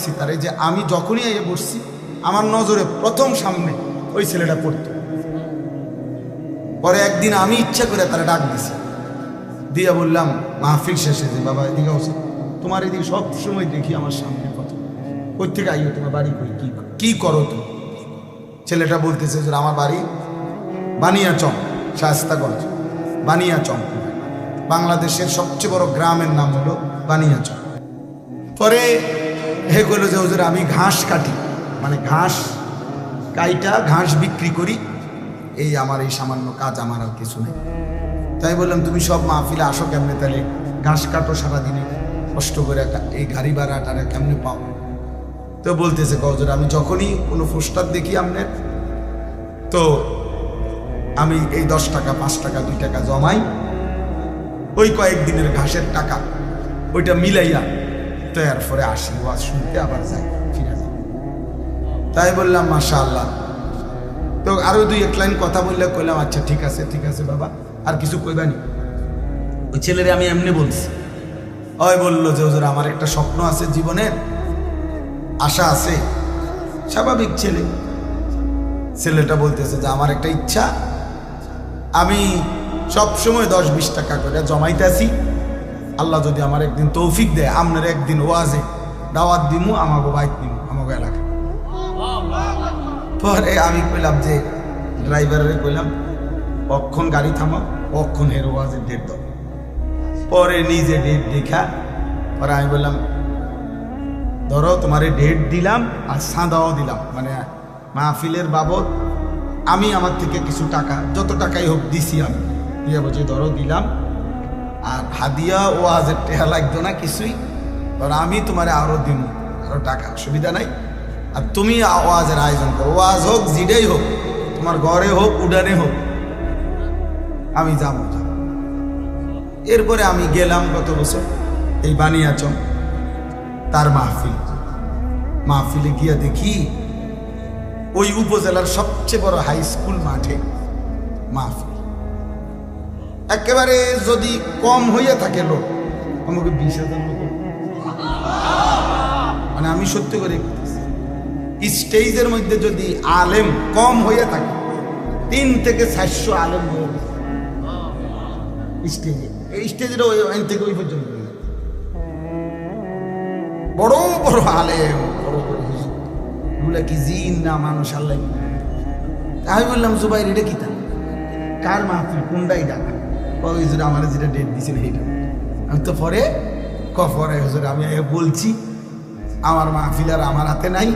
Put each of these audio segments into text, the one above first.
দেখছি তার, এই যে আমি যখনই এসে বসছি আমার নজরে প্রথম সামনে ওই ছেলেটা পড়তো। পরে একদিন আমি ইচ্ছা করে তারা ডাক দিছি, দিয়া বললাম মাহফিল শেষে যে বাবা এদিকে আসো, তোমার এদিকে সব সময় দেখি আমার সামনে কত, কই থেকে আইও, তোমার বাড়ি কই, কি করো তুমি? ছেলেটা বলতেছে যে আমার বাড়ি বানিয়াচং, শায়েস্তাগঞ্জ বানিয়াচং, বাংলাদেশের সবচেয়ে বড় গ্রামের নাম হলো বানিয়াচং। পরে হে বললো যে হুজুর আমি ঘাস কাটি, মানে ঘাস কাইটা ঘাস বিক্রি করি, এই আমার এই সামান্য কাজ, আমার আর কিছু নেই। তাই বললাম তুমি সব মাহফিলে আসো কেমনে, তাহলে ঘাস কাটো সারাদিনে কষ্ট করে, এই গাড়ি ভাড়াটা কেমনে পাও? তো বলতেছে হুজুর আমি যখনই কোনো পোস্টার দেখি আপনার, তো আমি এই 10 টাকা 5 টাকা 2 টাকা জমাই, ওই কয়েকদিনের ঘাসের টাকা ওইটা মিলাইয়া তো এরপরে আসি ওয়াজ শুনতে, আবার যাই ফিরে যাই। তাই বললাম মাশাআল্লাহ। তো আরো 2-1 লাইন কথা বললে কইলাম আচ্ছা ঠিক আছে বাবা, আর কিছু কইবানি? ওই ছেলেরে আমি এমনি বলছি, ওই বললো যে হুজুর আমার একটা স্বপ্ন আছে, জীবনের আশা আছে। স্বাভাবিক ছেলেটা বলতেছে যে আমার একটা ইচ্ছা, আমি সব সময় 10-20 টাকা করে জমাইতেছি, আল্লাহ যদি আমার একদিন তৌফিক দেয় আপনার একদিন ওয়াজে দাওয়াত দিমু, আমাকে বাইক দিমু আমাকে এলাকা। পরে আমি কইলাম যে ড্রাইভারে কইলাম অক্ষণ গাড়ি থামা, অক্ষণ এর ওয়াজের ডেট দাও। পরে নিজে ডেট দেখা পরে আমি বললাম ধরো তোমারে ডেট দিলাম আর সাঁদাও দিলাম, মানে মাহফিলের বাবদ আমি আমার থেকে কিছু টাকা, যত টাকাই হোক দিছি আমি, দিয়ে বলছি ধরো দিলাম, আর হাদিয়া ওয়াজের টেহা লাগতো না কিছুই, ধরো আমি তোমারে আরো দিব, আরো টাকা, অসুবিধা নাই, আর তুমি ওয়াজের আয়োজন করো, ওয়াজ হোক জিডেই হোক, তোমার ঘরে হোক উডানে হোক, আমি যাবো। এরপরে আমি গেলাম গত বছর এই বানিয়াচং তার মাহফিলে গিয়া দেখি ওই উপজেলার সবচেয়ে বড় হাই স্কুল মাঠে মাহফিল, একেবারে যদি কম হইয়া থাকে লোক আমাকে 20,000 লোক, মানে আমি সত্যি করে স্টেজের মধ্যে যদি আলেম কম হইয়া থাকে 3 থেকে 400 আলেম হয়ে গেছে স্টেজে, এই স্টেজের ওই থেকে ওই পর্যন্ত বড় বড় আলেম, বড় বড় হুজুর, কি জিন না মানুষ আল্লাহ। আমি বললাম জুবাইর এটা কি, কার মাহফিল, কোনটাই ডাকা? হুজুর আমার যেটা ডেট দিয়েছেন এইটা। আমি তো পরে হুজুর আমি বলছি আমার মাহফিল আর আমার হাতে নাই,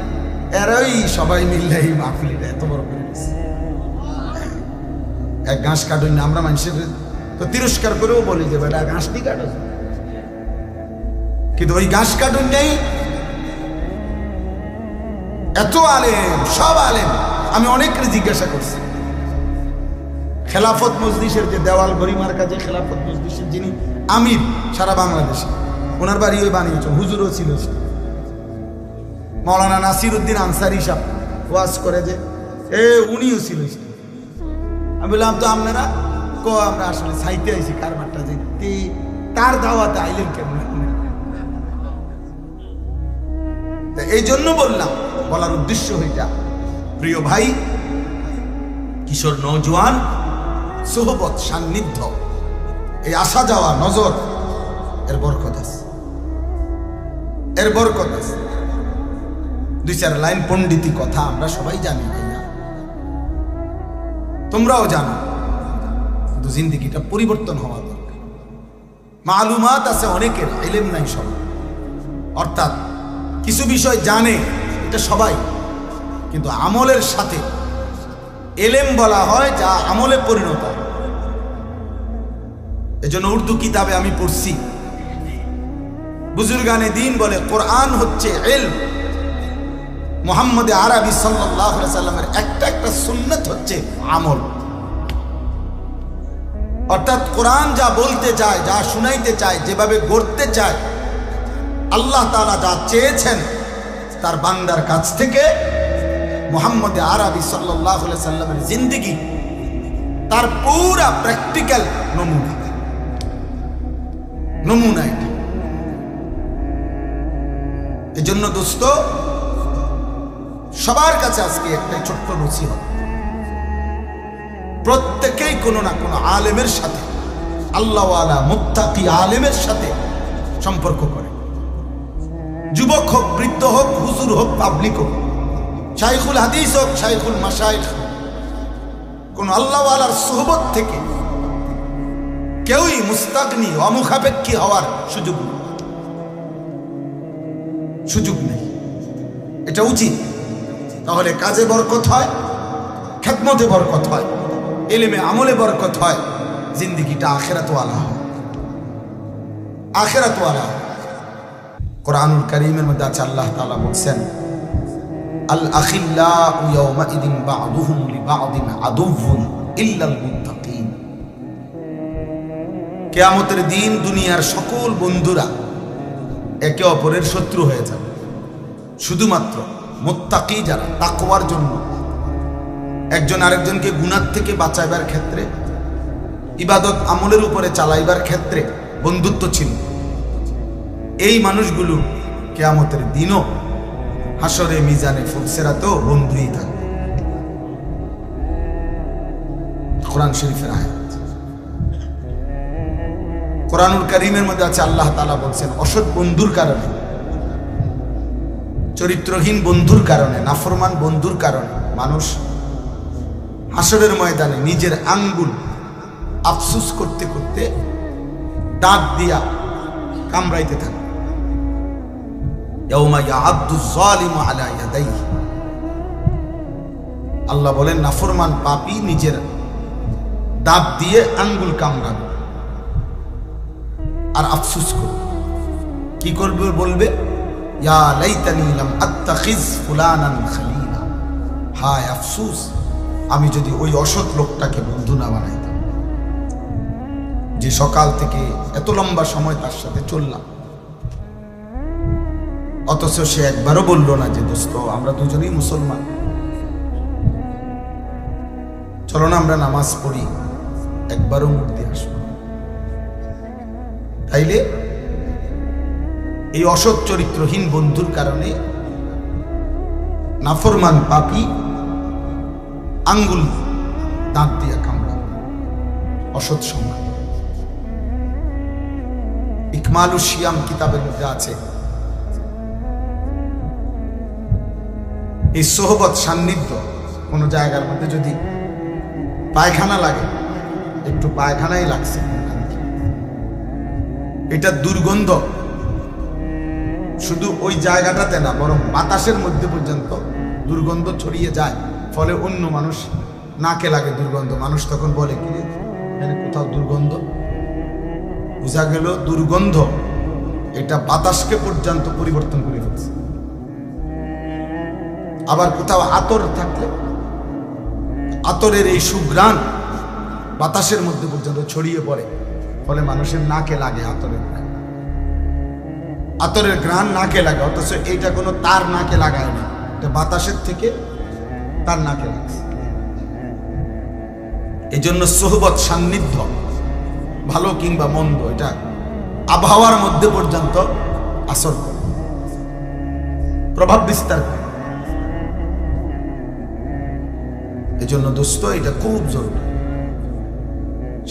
এরাই সবাই মিললে এই মাহফিলটা এত বড় করে দিচ্ছে। এক ঘাস কাটুন না, আমরা মানুষের তো তিরস্কার করেও বলি যে বেটা ঘাসটি কাটো, কিন্তু ওই ঘাস কাটুন নেই, এত আলেম, সব আলেম। আমি অনেকের জিজ্ঞাসা করছি, খেলাফত মজলিসের যে দেওয়াল গরিমার কাছে খেলাফত মজলিসের যিনি আমির সারা বাংলাদেশে, ওনার বাড়ি ওই বানিয়েছেন, হুজুরও ছিল, মৌলানা নাসির উদ্দিন আনসারি সাহেব ওয়াজ করে যে উনিও ছিল। আমি বললাম তো আপনারা আমরা আসলে সাইতে আইছি কারবারটা যে তার দাওয়াতে আইলেন কেমন? এই জন্য বলার উদ্দেশ্য হইটা, প্রিয় ভাই, কিশোর নওজোয়ান সোহবত সান্নিধ্য, এই আসা যাওয়া নজর, এর বরকত আছে, এর বরকত আছে। 2-4 লাইন পণ্ডিতি কথা আমরা সবাই জানি, ভাইয়া তোমরাও জানো, কিন্তু জিন্দিগিটা পরিবর্তন হওয়া দরকার। মালুমাত আছে অনেকের, ইলম নাই সবার, অর্থাৎ কিছু বিষয় জানে এটা সবাই, কিন্তু আমলের সাথে এলেম বলা হয় যা আমলে পরিণত। এজন্য উর্দু কিতাবে আমি পড়ছি, বুজুর্গানে দ্বীন বলে কোরআন হচ্ছে ইলম, মুহাম্মদ আরবি সাল্লাল্লাহু আলাইহি সাল্লামের একটা সুন্নাত হচ্ছে আমল। অর্থাৎ কোরআন যা বলতে চায়, যা শুনাইতে চায়, যেভাবে গড়তে চায়, আল্লাহ তাআলা যা চেয়েছেন তার বান্দার কাছ থেকে, মুহাম্মদ আরবি সাল্লাল্লাহু আলাইহি সাল্লামের জিন্দেগি তার পুরা প্র্যাকটিক্যাল নমুনা এটা। এজন্য দোস্ত, সবার কাছে আজকে একটাই ছোট্ট নসিহত, প্রত্যেকেই কোনো না কোনো আলেমের সাথে, আল্লাহওয়ালা মুত্তাকি আলেমের সাথে সম্পর্ক করে। যুবক হোক, বৃদ্ধ হোক, হুজুর হোক, পাবলিক হোক, শাইখুল হাদিস হোক, শাইখুল মাশাইখ, কোন আল্লাহওয়ালার সুহবত থেকে কেউই মুস্তাগনি অমুখাপেক্ষী হওয়ার সুযোগ নেই। এটা উচিত। তাহলে কাজে বরকত হয়, খেদমতে বরকত হয়, ইলমে আমলে বরকত হয়, জিন্দেগিটা আখিরাতওয়ালা হয়, আখিরাতওয়ালা। কোরআনুল কারীমের মধ্যে আছে, আল্লাহ তাআলা বলছেন, আল আখিল্লাউ ইয়াওমাইদিন বা'দুহুম লিবা'দিন আদুউন ইল্লাল মুত্তাকিন। কিয়ামতের দিন দুনিয়ার সকল বন্ধুরা একে অপরের শত্রু হয়ে যাবে, শুধুমাত্র মুত্তাকি যারা, তাকওয়ার জন্য একজন আরেকজনকে গুনাহ থেকে বাঁচাইবার ক্ষেত্রে, ইবাদত আমলের উপরে চালাইবার ক্ষেত্রে বন্ধুত্ব ছিল, এই মানুষগুলো কিয়ামতের দিনও হাসরে মিজানে ফুলসিরাতেও বন্ধুই থাকবে। কোরআন শরীফের আয়াত। কোরআনুল কারীমের মধ্যে আছে, আল্লাহ তাআলা বলছেন, অসৎ বন্ধুর কারণে, চরিত্রহীন বন্ধুর কারণে, নাফরমান বন্ধুর কারণে মানুষ হাসরের ময়দানে নিজের আঙ্গুল আফসুস করতে করতে দাঁত দিয়া কামড়াইতে থাকে। ইয়াউমা ইয়াআদ্দু যালিমু আলা ইয়াদাইহি। আল্লাহ বলেন, নাফরমান পাপী নিজের দাঁত দিয়ে আঙ্গুল কামড়াবে আর আফসুস করবে। কি করবে? বলবে, ইয়া লাইতানি লাম আত্তাখিজ ফুলানান খলিলা। হায় আফসুস, আমি যদি ওই অসৎ লোকটাকে বন্ধু না বানাইতাম, যে সকাল থেকে এত লম্বা সময় তার সাথে চললাম, অথচ সে একবারও বলল না যে দোস্ত আমরা দুজনেই মুসলমান, চলো না আমরা নামাজ পড়ি, একবারও মুখ দিয়ে আসবো। তাইলে এই অসৎ চরিত্রহীন বন্ধুর কারণে নাফরমান পাপী আঙ্গুল দাঁত দিয়ে কামড়াবে, অসৎ সংজ্ঞা। ইকমালুস সিয়াম কিতাবের মধ্যে আছে, এই সোহবত, সান্নিধ্য, কোন জায়গার মধ্যে যদি পায়খানা লাগে, একটু পায়খানাই লাগছে, এটা দুর্গন্ধ শুধু ওই জায়গাটাতে না, বরং বাতাসের মধ্যে পর্যন্ত দুর্গন্ধ ছড়িয়ে যায়, ফলে অন্য মানুষ নাকে লাগে দুর্গন্ধ। মানুষ তখন বলে, কি রে কোথাও দুর্গন্ধ? বোঝা গেল দুর্গন্ধ এটা বাতাসকে পর্যন্ত পরিবর্তন করে ফেলছে। আবার কোথাও আতর থাকলে আতরের এই সুঘ্রাণ বাতাসের মধ্যে পর্যন্ত ছড়িয়ে পড়ে, ফলে মানুষের নাকে লাগে আতরের ঘ্রাণ নাকে লাগে, অথচ এইটা কোনো তার নাকে লাগায় না, এটা বাতাসের থেকে তার নাকে লাগছে। এই জন্য সোহবত, সান্নিধ্য, ভালো কিংবা মন্দ, এটা আবহাওয়ার মধ্যে পর্যন্ত আসর করে, প্রভাব বিস্তার করে। এই জন্য দোস্ত, এটা খুব জরুরি,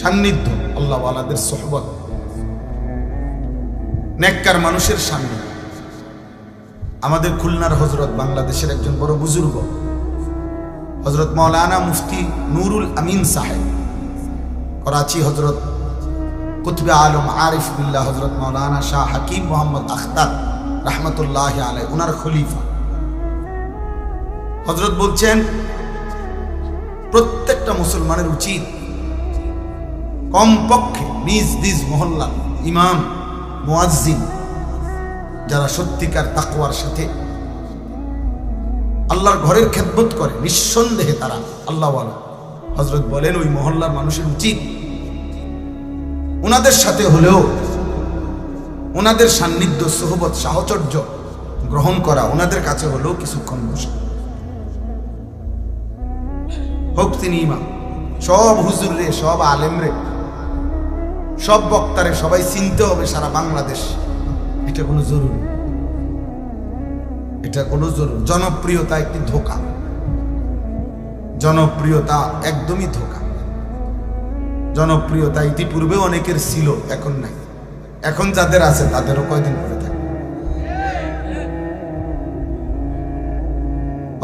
সান্নিধ্য, আল্লাহওয়ালাদের সোহবত, নেককার মানুষের সান্নিধ্য। আমাদের খুলনার হযরত, বাংলাদেশের একজন বড় বুজুর্গ হযরত মাওলানা মুফতি নুরুল আমিন সাহেব, করাচি হযরত কুতবে আলম আরিফ বিল্লাহ হযরত মাওলানা শাহ হাকিম মোহাম্মদ আখতার রহমতুল্লাহ আলাইহি, উনার খলিফা। হযরত বলছেন, প্রত্যেকটা মুসলমানের উচিত কমপক্ষে নিজ নিজ মহল্লা ইমাম, মুয়াজ্জিন, যারা সত্যিকার তাকওয়ার সাথে আল্লাহর ঘরের খেদমত করে, নিঃসন্দেহে তারা আল্লাহওয়ালা। হযরত বলেন, ওই মহল্লার মানুষের উচিত ওনাদের সাথে হলেও ওনাদের সান্নিধ্য, সোহবত, সাহচর্য গ্রহণ করা, ওনাদের কাছে হলেও কিছুক্ষণ বসা। হোক তিনি ইমাম, সব হুজুর রে, সব আলেম রে, সব বক্তারে সবাই চিনতে হবে সারা বাংলাদেশ, এটা কোনো জরুরি। এটা কোনো জনপ্রিয়তা একটি ধোঁকা, জনপ্রিয়তা একদমই ধোঁকা। জনপ্রিয়তা ইতিপূর্বে অনেকের ছিল, এখন নাই। এখন যাদের আছে তাদেরও কয়দিন করে থাকে।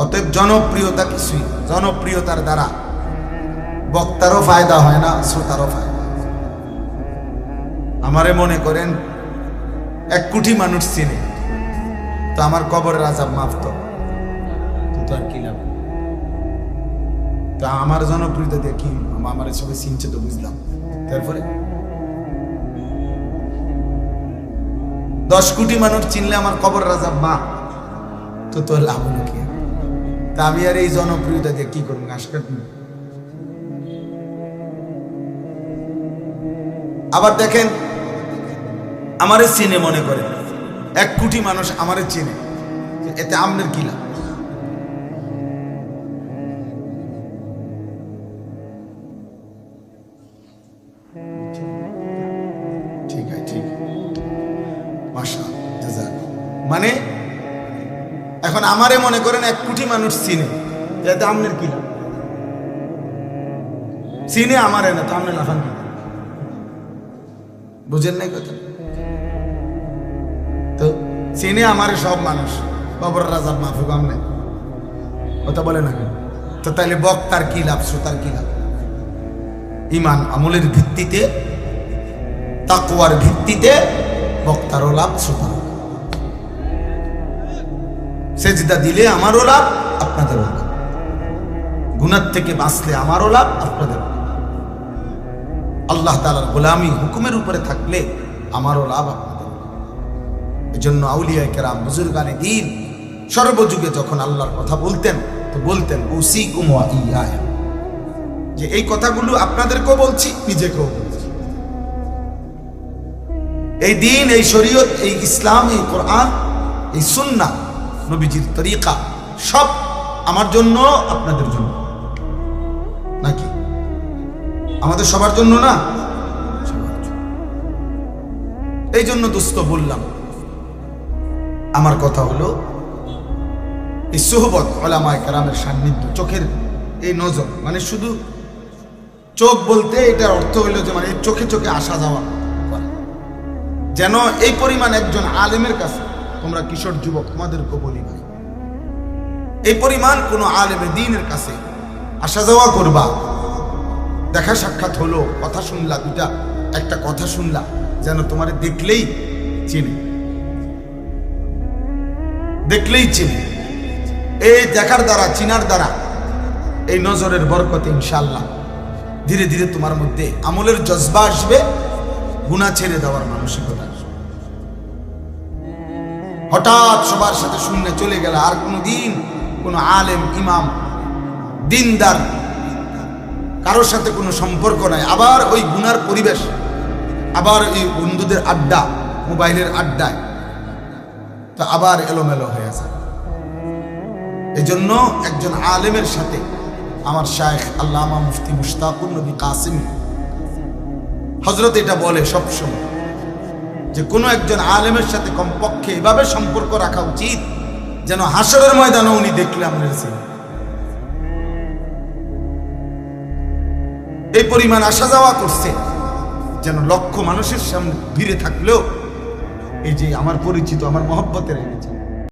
অতএব জনপ্রিয়তা কিছুই, জনপ্রিয়তার দ্বারা বক্তারও ফায়দা হয় না, শ্রোতারও ফায়দা। আমারে মনে করেন 1 কোটি মানুষ চিনে, তো আমার কবরের আযাব মাফ তো আর কি লাভ? তা আমার জনপ্রিয়তা দিয়ে কি, আমার সবাই চিনছে তো বুঝলাম, তারপরে 10 কোটি মানুষ চিনলে আমার কবরের আযাব মাফ, তো লাভ হলো কি? তা আমি আর এই জনপ্রিয়তা দিয়ে কি করবো? ঘাস কাটবো? আবার দেখেন, আমারে চিনে, মনে করে 1 কোটি মানুষ আমারে চিনে, এতে আমনের কি লাভ? ঠিক আছে, ঠিক, মাশাআল্লাহ। মানে এখন আমারে মনে করেন 1 কোটি মানুষ চিনে, এতে আমনের কি লাভ? চিনে আমারে না, তো আমনে লাফান কি? বুঝেন নাই কথা? তো চিনে আমারে সব মানুষ, কবরের আযাব মাফ হবে আমনে, কথা বলে না কেন? তো তাইলে বক্তার কি লাভ, শ্রোতার কি লাভ? ঈমান আমলের ভিত্তিতে, তাকওয়ার ভিত্তিতে বক্তারও লাভ, শ্রোতারও লাভ। সেজদা দিলে আমারও লাভ, আপনাদেরও লাভ। গুনাহ থেকে বাঁচলে আমারও লাভ, আপনাদেরও লাভ। আল্লাহ তাআলার গোলামি হুকুমের উপরে থাকলে আমারও লাভ, আপনাদের। এজন্য আউলিয়ায়ে কেরাম, বুজুর্গানে দ্বীন সর্বযুগে যখন আল্লাহর কথা বলতেন, তো বলতেন উসিকুম ওয়া ইয়ায়া, যে এই কথাগুলো আপনাদেরকেও বলছি, নিজেকেও বলছি। এই দ্বীন, এই শরীয়ত, এই ইসলাম, এই কোরআন, এই সুন্নাহ, নবীজির তরিকা, সব আমার জন্য, আপনাদের জন্য নাকি? আমাদের সবার জন্য না? সবার জন্য। এই জন্য দোস্ত বললাম, আমার কথা হলো এই সুহবত, উলামায়ে কেরামের সান্নিধ্য, চোখের এই নজর, মানে শুধু চোখ বলতে এটার অর্থ হইল যে মানে চোখে চোখে আসা যাওয়া করা। যেন এই পরিমাণ একজন আলেমের কাছে, তোমরা কিশোর যুবক, তোমাদেরকে বলি ভাই, এই পরিমাণ কোন আলেমে দ্বীনের কাছে আসা যাওয়া করবা, দেখা সাক্ষাৎ হলো, কথা শুনলা, দুটা একটা কথা শুনলা, যেন তোমার দেখলেই চিনে, দেখলেই চিনে। এই দেখার দ্বারা, চিনার দ্বারা, এই নজরের বরকতে ইনশাআল্লাহ ধীরে ধীরে তোমার মধ্যে আমলের জজবা আসবে, গুনাহ ছেড়ে দেওয়ার মানসিকতা আসবে। হঠাৎ সবার সাথে শূন্য চলে গেল, আর কোনোদিন কোনো আলেম, ইমাম, দিনদার কারোর সাথে কোনো সম্পর্ক নাই, আবার ওই গুনার পরিবেশ, আবার ওই বন্ধুদের আড্ডা, মোবাইলের আড্ডায়, তো আবার এলোমেলো হয়ে যায়। এই জন্য একজন আলেমের সাথে, আমার শায়েখ আল্লামা মুফতি মুশতাকুর নবী কাসিমি হযরত এটা বলে সবসময়, যে কোনো একজন আলেমের সাথে কমপক্ষে এভাবে সম্পর্ক রাখা উচিত যেন হাসরের ময়দানে উনি দেখলে আমরা এই পরিমাণ আসা যাওয়া করছে, যেন লক্ষ মানুষের সামনে ভিড়ে থাকলেও এই যে আমার পরিচিত, আমার মহব্বতের এনেছে,